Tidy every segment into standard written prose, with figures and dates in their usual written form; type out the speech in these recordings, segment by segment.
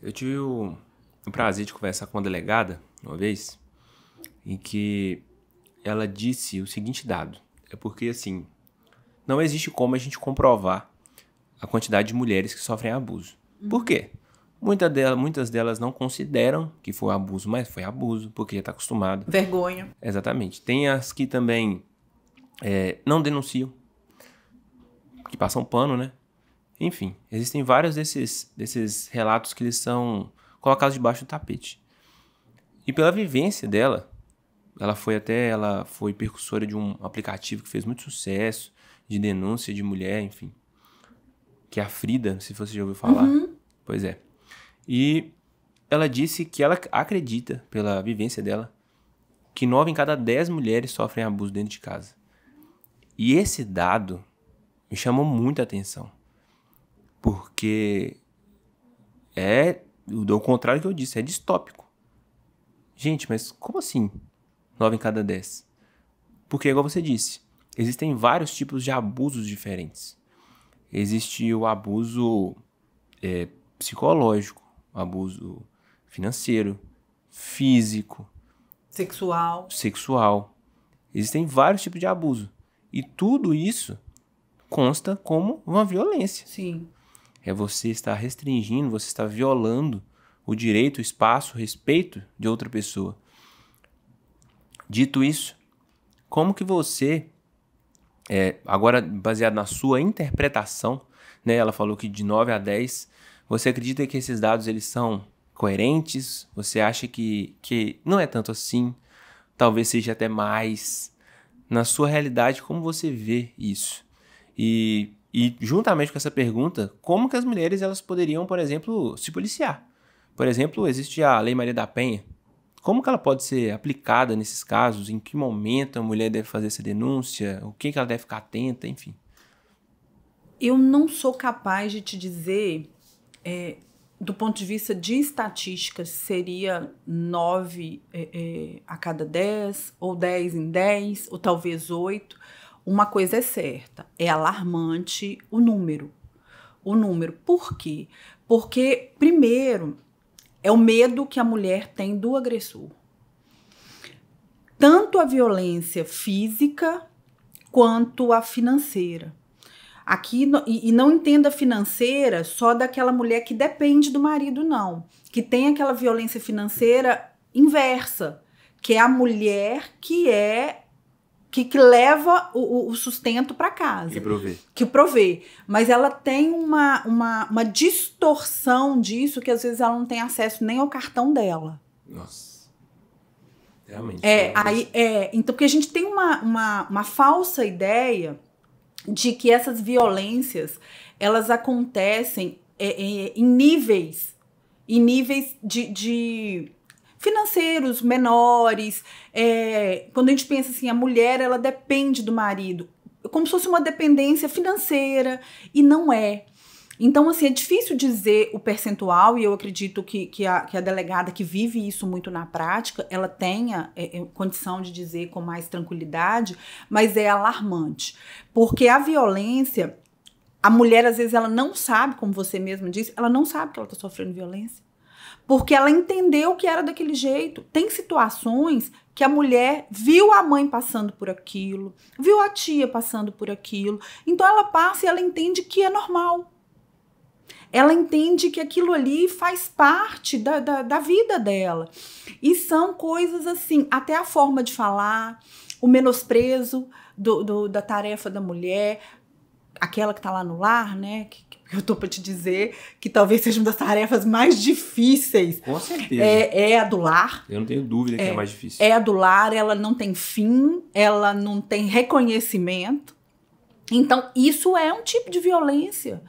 Eu tive o prazer de conversar com uma delegada uma vez, em que ela disse o seguinte dado. É porque, assim, não existe como a gente comprovar a quantidade de mulheres que sofrem abuso. Por quê? Muitas delas não consideram que foi abuso, mas foi abuso, porque já está acostumado. Vergonha. Exatamente. Tem as que também não denunciam, que passam pano, né? Enfim, existem vários desses relatos que eles são colocados debaixo do tapete. E pela vivência dela, ela foi precursora de um aplicativo que fez muito sucesso, de denúncia de mulher, enfim. Que é a Frida, não sei se você já ouviu falar. Uhum. Pois é. E ela disse que ela acredita, pela vivência dela, que 9 em cada 10 mulheres sofrem abuso dentro de casa. E esse dado me chamou muita atenção. Porque o contrário que eu disse, é distópico. Gente, mas como assim 9 em cada 10? Porque, igual você disse, existem vários tipos de abusos diferentes. Existe o abuso psicológico, abuso financeiro, físico, sexual. Existem vários tipos de abuso. E tudo isso consta como uma violência. Sim. É você estar restringindo, você estar violando o direito, o espaço, o respeito de outra pessoa. Dito isso, como que você, agora baseado na sua interpretação, né, ela falou que de 9 a 10, você acredita que esses dados eles são coerentes? Você acha que não é tanto assim? Talvez seja até mais. Na sua realidade, como você vê isso? E juntamente com essa pergunta, como que as mulheres elas poderiam, por exemplo, se policiar? Por exemplo, existe a Lei Maria da Penha. Como que ela pode ser aplicada nesses casos? Em que momento a mulher deve fazer essa denúncia? O que ela deve ficar atenta? Enfim. Eu não sou capaz de te dizer, do ponto de vista de estatísticas, seria 9 a cada 10, ou 10 em 10, ou talvez 8. Uma coisa é certa, é alarmante o número. Por quê? Porque, primeiro, é o medo que a mulher tem do agressor. Tanto a violência física quanto a financeira. Aqui, e não entenda financeira só daquela mulher que depende do marido, não. Que tem aquela violência financeira inversa, que é a mulher que leva o sustento para casa. Que provê. Mas ela tem uma distorção disso, que às vezes ela não tem acesso nem ao cartão dela. Nossa. Realmente. Então, porque a gente tem uma falsa ideia de que essas violências, elas acontecem em níveis de financeiros menores. Quando a gente pensa assim, a mulher ela depende do marido, como se fosse uma dependência financeira, e não é. Então, assim, é difícil dizer o percentual, e eu acredito que a delegada que vive isso muito na prática, ela tenha condição de dizer com mais tranquilidade, mas é alarmante. Porque a violência, a mulher, às vezes, ela não sabe, como você mesmo disse, ela não sabe que ela está sofrendo violência. Porque ela entendeu que era daquele jeito. Tem situações que a mulher viu a mãe passando por aquilo, viu a tia passando por aquilo, então ela passa e ela entende que é normal. Ela entende que aquilo ali faz parte da vida dela. E são coisas assim, até a forma de falar, o menosprezo da tarefa da mulher, aquela que está lá no lar, né? Que eu tô para te dizer que talvez seja uma das tarefas mais difíceis. Com certeza. É a do lar. Eu não tenho dúvida que é a mais difícil. É a do lar, ela não tem fim, ela não tem reconhecimento. Então, isso é um tipo de violência.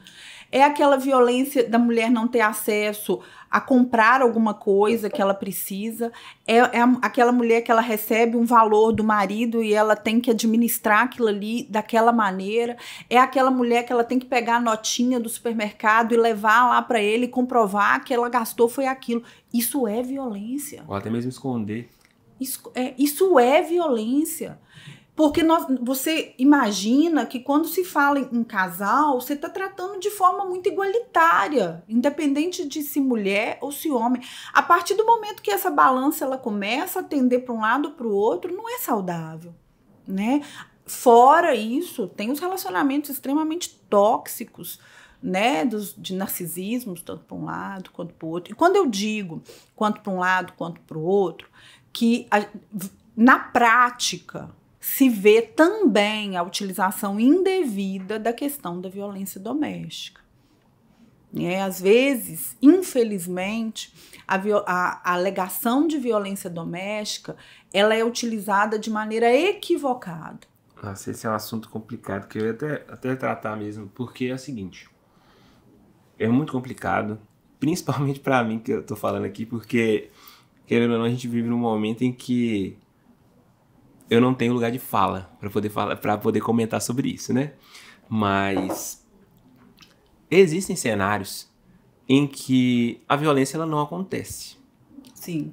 É aquela violência da mulher não ter acesso a comprar alguma coisa que ela precisa. É aquela mulher que ela recebe um valor do marido e ela tem que administrar aquilo ali daquela maneira. É aquela mulher que ela tem que pegar a notinha do supermercado e levar lá para ele e comprovar que ela gastou foi aquilo. Isso é violência. Ou até mesmo esconder. Isso é violência. Porque você imagina que quando se fala em casal, você está tratando de forma muito igualitária, independente de se mulher ou se homem. A partir do momento que essa balança ela começa a tender para um lado ou para o outro, não é saudável, né? Fora isso, tem os relacionamentos extremamente tóxicos, né, de narcisismos, tanto para um lado quanto para o outro. E quando eu digo quanto para um lado quanto para o outro, que na prática se vê também a utilização indevida da questão da violência doméstica. Às vezes, infelizmente, a alegação de violência doméstica ela é utilizada de maneira equivocada. Nossa, esse é um assunto complicado que eu ia até tratar mesmo, porque é o seguinte, é muito complicado, principalmente para mim que eu tô falando aqui, porque, querendo ou não, a gente vive num momento em que eu não tenho lugar de fala para poder comentar sobre isso, né? Mas existem cenários em que a violência ela não acontece. Sim.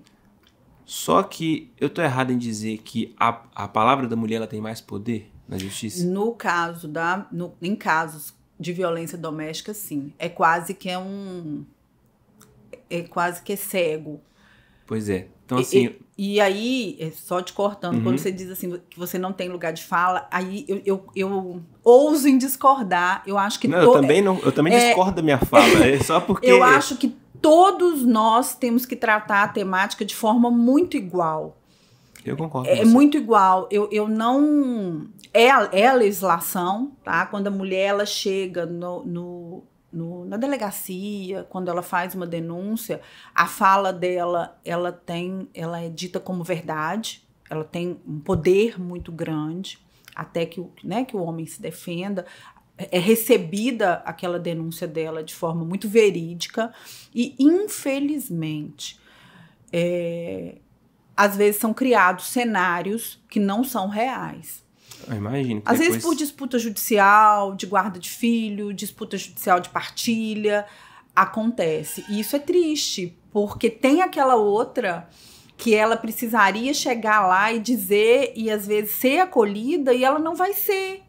Só que eu tô errado em dizer que a palavra da mulher ela tem mais poder na justiça? Em casos de violência doméstica, sim. É quase que é cego. Pois é. Então, assim... E aí, só te cortando, quando você diz assim que você não tem lugar de fala, aí eu ouso em discordar. Eu acho que... eu também discordo da minha fala. É só porque... Eu acho que todos nós temos que tratar a temática de forma muito igual. Eu concordo com você. Muito igual. Eu não... É a legislação, tá? Quando a mulher ela chega na delegacia, quando ela faz uma denúncia, a fala dela, ela é dita como verdade, ela tem um poder muito grande, até que o homem se defenda. É recebida aquela denúncia dela de forma muito verídica e, infelizmente, às vezes são criados cenários que não são reais. Eu imagino. Às vezes por disputa judicial, de guarda de filho, disputa judicial de partilha, acontece. E isso é triste, porque tem aquela outra que ela precisaria chegar lá e dizer, e às vezes ser acolhida, e ela não vai ser.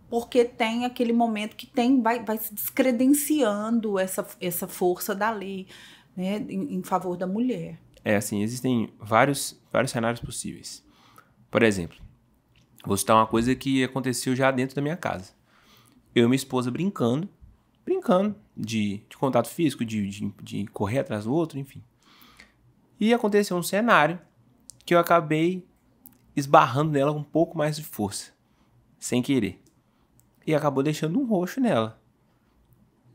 Porque tem aquele momento que vai se descredenciando essa força da lei, né, em favor da mulher. Assim, existem vários cenários possíveis. Por exemplo, vou citar uma coisa que aconteceu já dentro da minha casa. Eu e minha esposa brincando de contato físico, de correr atrás do outro, enfim. E aconteceu um cenário que eu acabei esbarrando nela com um pouco mais de força, sem querer. E acabou deixando um roxo nela.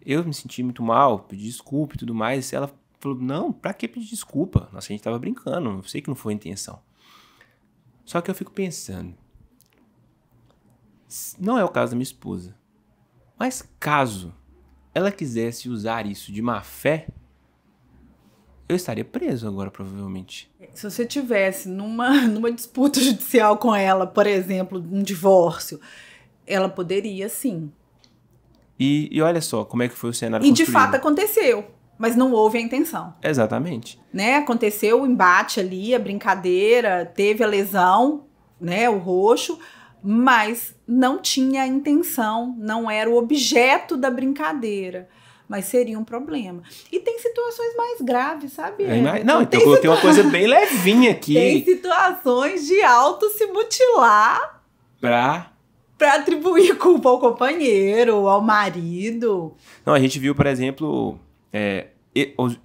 Eu me senti muito mal, pedi desculpa e tudo mais. Ela falou, não, pra que pedir desculpa? Nossa, a gente tava brincando, eu sei que não foi a intenção. Só que eu fico pensando, não é o caso da minha esposa, mas caso ela quisesse usar isso de má fé, eu estaria preso agora, provavelmente. Se você tivesse numa disputa judicial com ela, por exemplo, um divórcio, ela poderia, sim. E olha só como é que foi o cenário construído. E de fato aconteceu, mas não houve a intenção. Exatamente. Né? Aconteceu o embate ali, a brincadeira, teve a lesão, né, o roxo, mas não tinha a intenção, não era o objeto da brincadeira. Mas seria um problema. E tem situações mais graves, sabe? Não, então eu coloquei uma coisa bem levinha aqui. Tem situações de auto se mutilar pra atribuir culpa ao companheiro, ao marido. Não, a gente viu, por exemplo,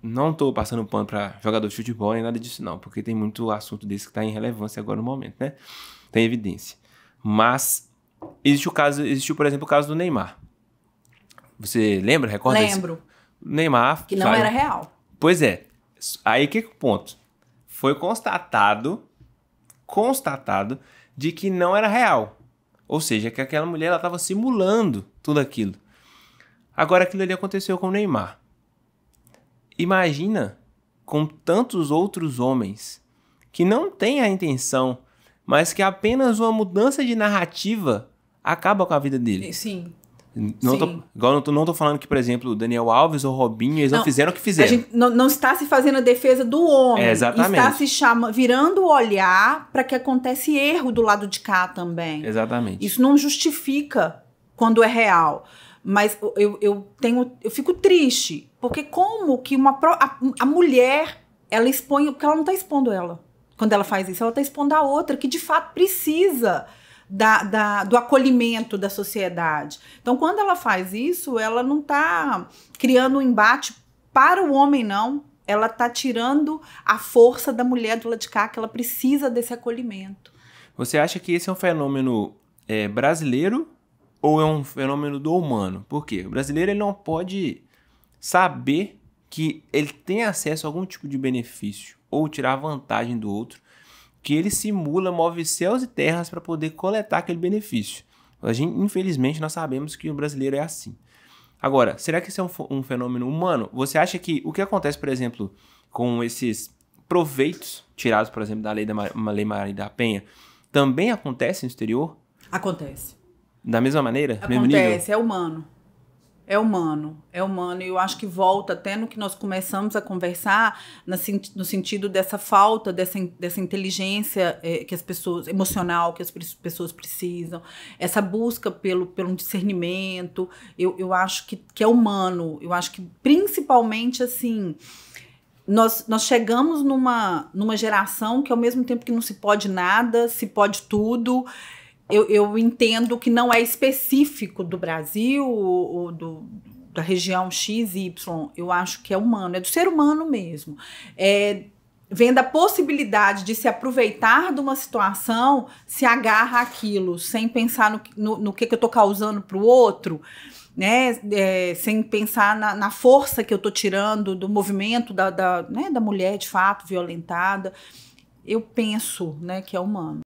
não tô passando pano pra jogador de futebol nem nada disso não, porque tem muito assunto desse que tá em relevância agora no momento, né? Tem evidência. Mas existiu, por exemplo, o caso do Neymar. Você lembra? Recorda? Lembro. Neymar... Que não era real. Pois é. Aí que ponto? Foi constatado de que não era real. Ou seja, que aquela mulher ela estava simulando tudo aquilo. Agora aquilo ali aconteceu com o Neymar. Imagina com tantos outros homens que não têm a intenção, mas que apenas uma mudança de narrativa acaba com a vida dele. Sim. Igual não tô falando que, por exemplo, o Daniel Alves ou o Robinho, eles não fizeram o que fizeram. A gente não está se fazendo a defesa do homem. Exatamente. Está se virando o olhar para que acontece erro do lado de cá também. Exatamente. Isso não justifica quando é real. Mas eu fico triste, porque como que a mulher, ela expõe, porque ela não está expondo ela. Quando ela faz isso, ela está expondo a outra, que de fato precisa do acolhimento da sociedade. Então, quando ela faz isso, ela não está criando um embate para o homem, não. Ela está tirando a força da mulher do lado de cá, que ela precisa desse acolhimento. Você acha que esse é um fenômeno brasileiro ou é um fenômeno do humano? Por quê? O brasileiro ele não pode saber que ele tem acesso a algum tipo de benefício ou tirar vantagem do outro, que ele simula, move céus e terras para poder coletar aquele benefício. Infelizmente, nós sabemos que o brasileiro é assim. Agora, será que isso é um fenômeno humano? Você acha que o que acontece, por exemplo, com esses proveitos tirados, por exemplo, da Lei Maria da Penha, também acontece no exterior? Acontece. Da mesma maneira? Acontece, é humano. É humano. E eu acho que volta até no que nós começamos a conversar, no sentido dessa falta, dessa inteligência emocional que as pessoas precisam, essa busca pelo discernimento. Eu acho que é humano. Eu acho que principalmente assim, nós chegamos numa geração que ao mesmo tempo que não se pode nada, se pode tudo. Eu entendo que não é específico do Brasil ou da região X, Y. Eu acho que é humano, é do ser humano mesmo. Vem da possibilidade de se aproveitar de uma situação, se agarra àquilo, sem pensar no que eu estou causando para o outro, né? Sem pensar na força que eu estou tirando do movimento da mulher, de fato, violentada. Eu penso, né, que é humano.